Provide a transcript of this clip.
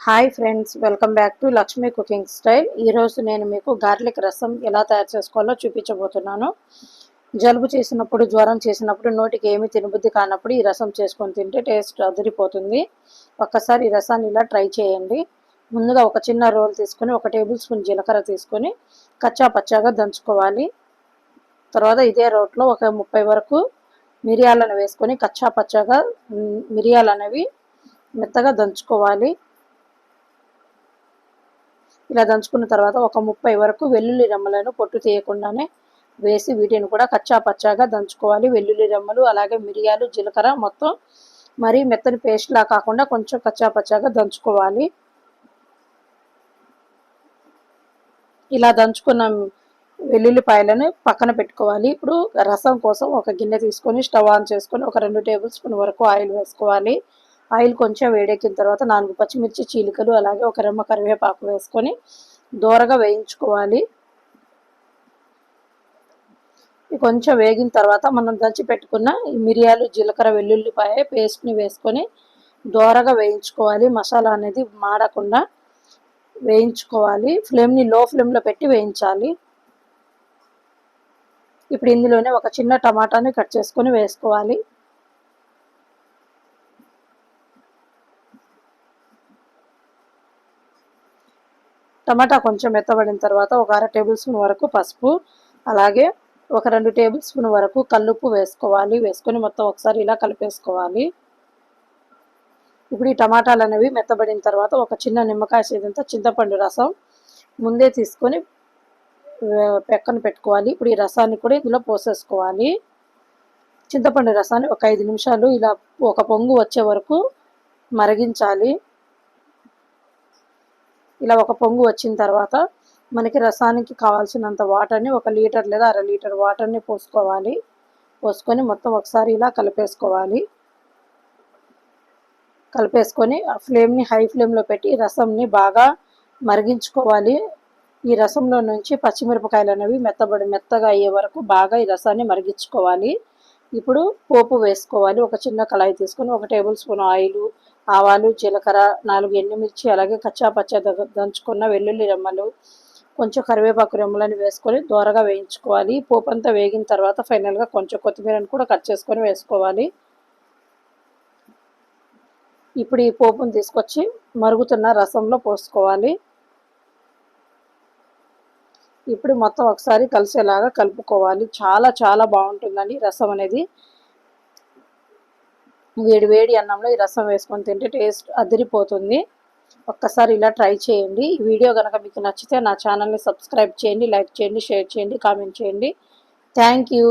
Hi friends, welcome back to Lakshmi cooking style. ఈరోజు నేను మీకు గార్లిక్ రసం ఎలా తయారు చేసుకోవాలో చూపించబోతున్నాను. జలుబు చేసినప్పుడు, జ్వరం చేసినప్పుడు, నోటికి ఏమీ తినబుద్ధి కానప్పుడు ఈ రసం చేసుకొని తింటే టేస్ట్ అదిరిపోతుంది. ఒక్కసారి ఈ రసాన్ని ఇలా ట్రై చేయండి. ముందుగా ఒక చిన్న రోల్ తీసుకొని 1 టేబుల్ స్పూన్ జీలకర్ర తీసుకొని కచ్చా పచ్చాగా దంచుకోవాలి. తర్వాత ఇదే రోట్లో ఒక 30 వరకు మిరియాలను వేసుకొని కచ్చా పచ్చాగా మిరియాలు అనేవి మెత్తగా దంచుకోవాలి. ఇలా దంచుకున్న తర్వాత ఒక 30 వరకు వెల్లుల్లి రెమ్మలను పొట్టు తీయకుండానే వేసి వీటిని కూడా కచ్చా పచ్చాగా దంచుకోవాలి. వెల్లుల్లి రెమ్మలు అలాగే మిరియాలు, జీలకర్ర మొత్తం మరీ మెత్తని పేస్ట్లా కాకుండా కొంచెం కచ్చా పచ్చాగా దంచుకోవాలి. ఇలా దంచుకున్న వెల్లుల్లిపాయలను పక్కన పెట్టుకోవాలి. ఇప్పుడు రసం కోసం ఒక గిన్నె తీసుకొని స్టవ్ ఆన్ చేసుకొని ఒక 2 టేబుల్ స్పూన్ వరకు ఆయిల్ వేసుకోవాలి. ఆయిల్ కొంచెం వేడెక్కిన తర్వాత 4 పచ్చిమిర్చి చీలికలు అలాగే ఒక రెమ్మ కరివేపాకు వేసుకొని దోరగా వేయించుకోవాలి. కొంచెం వేగిన తర్వాత మనం దంచి పెట్టుకున్న ఈ మిరియాలు, జీలకర్ర, వెల్లుల్లిపాయ పేస్ట్ని వేసుకొని దోరగా వేయించుకోవాలి. మసాలా అనేది మాడకుండా వేయించుకోవాలి. ఫ్లేమ్ని లో ఫ్లేమ్లో పెట్టి వేయించాలి. ఇప్పుడు ఇందులోనే ఒక చిన్న టమాటాని కట్ చేసుకొని వేసుకోవాలి. టమాటా కొంచెం మెత్తబడిన తర్వాత ఒక 1/2 టేబుల్ స్పూన్ వరకు పసుపు అలాగే ఒక 2 టేబుల్ స్పూన్ వరకు కల్లుప్పు వేసుకోవాలి. వేసుకొని మొత్తం ఒకసారి ఇలా కలిపేసుకోవాలి. ఇప్పుడు ఈ టమాటాలు అనేవి మెత్తబడిన తర్వాత ఒక చిన్న నిమ్మకాయ సైజంత చింతపండు రసం ముందే తీసుకొని పక్కన పెట్టుకోవాలి. ఇప్పుడు ఈ రసాన్ని కూడా ఇందులో పోసేసుకోవాలి. చింతపండు రసాన్ని ఒక 5 నిమిషాలు ఇలా ఒక పొంగు వచ్చే వరకు మరిగించాలి. ఇలా ఒక పొంగు వచ్చిన తర్వాత మనకి రసానికి కావాల్సినంత వాటర్ని 1 లీటర్ లేదా 1/2 లీటర్ వాటర్ని పోసుకోవాలి. పోసుకొని మొత్తం ఒకసారి ఇలా కలిపేసుకోవాలి. కలిపేసుకొని ఆ ఫ్లేమ్ని హై ఫ్లేమ్లో పెట్టి రసంని బాగా మరిగించుకోవాలి. ఈ రసంలో నుంచి పచ్చిమిరపకాయలు అనేవి మెత్తగా అయ్యే వరకు బాగా ఈ రసాన్ని మరిగించుకోవాలి. ఇప్పుడు పోపు వేసుకోవాలి. ఒక చిన్న కళాయి తీసుకొని 1 టేబుల్ స్పూన్ ఆయిల్, ఆవాలు, జీలకర్ర, 4 ఎండుమిర్చి అలాగే కచ్చా పచ్చా దంచుకున్న వెల్లుల్లి రెమ్మలు, కొంచెం కరివేపాకు రెమ్మలను వేసుకొని దోరగా వేయించుకోవాలి. పోపు అంతా వేగిన తర్వాత ఫైనల్గా కొంచెం కొత్తిమీరని కూడా కట్ చేసుకొని వేసుకోవాలి. ఇప్పుడు ఈ పోపును తీసుకొచ్చి మరుగుతున్న రసంలో పోసుకోవాలి. ఇప్పుడు మొత్తం ఒకసారి కలిసేలాగా కలుపుకోవాలి. చాలా బాగుంటుందండి రసం అనేది. వేడి అన్నంలో ఈ రసం వేసుకొని తింటే టేస్ట్ అదిరిపోతుంది. ఒక్కసారి ఇలా ట్రై చేయండి. ఈ వీడియో కనుక మీకు నచ్చితే నా ఛానల్ని సబ్స్క్రైబ్ చేయండి, లైక్ చేయండి, షేర్ చేయండి, కామెంట్ చేయండి. Thank you.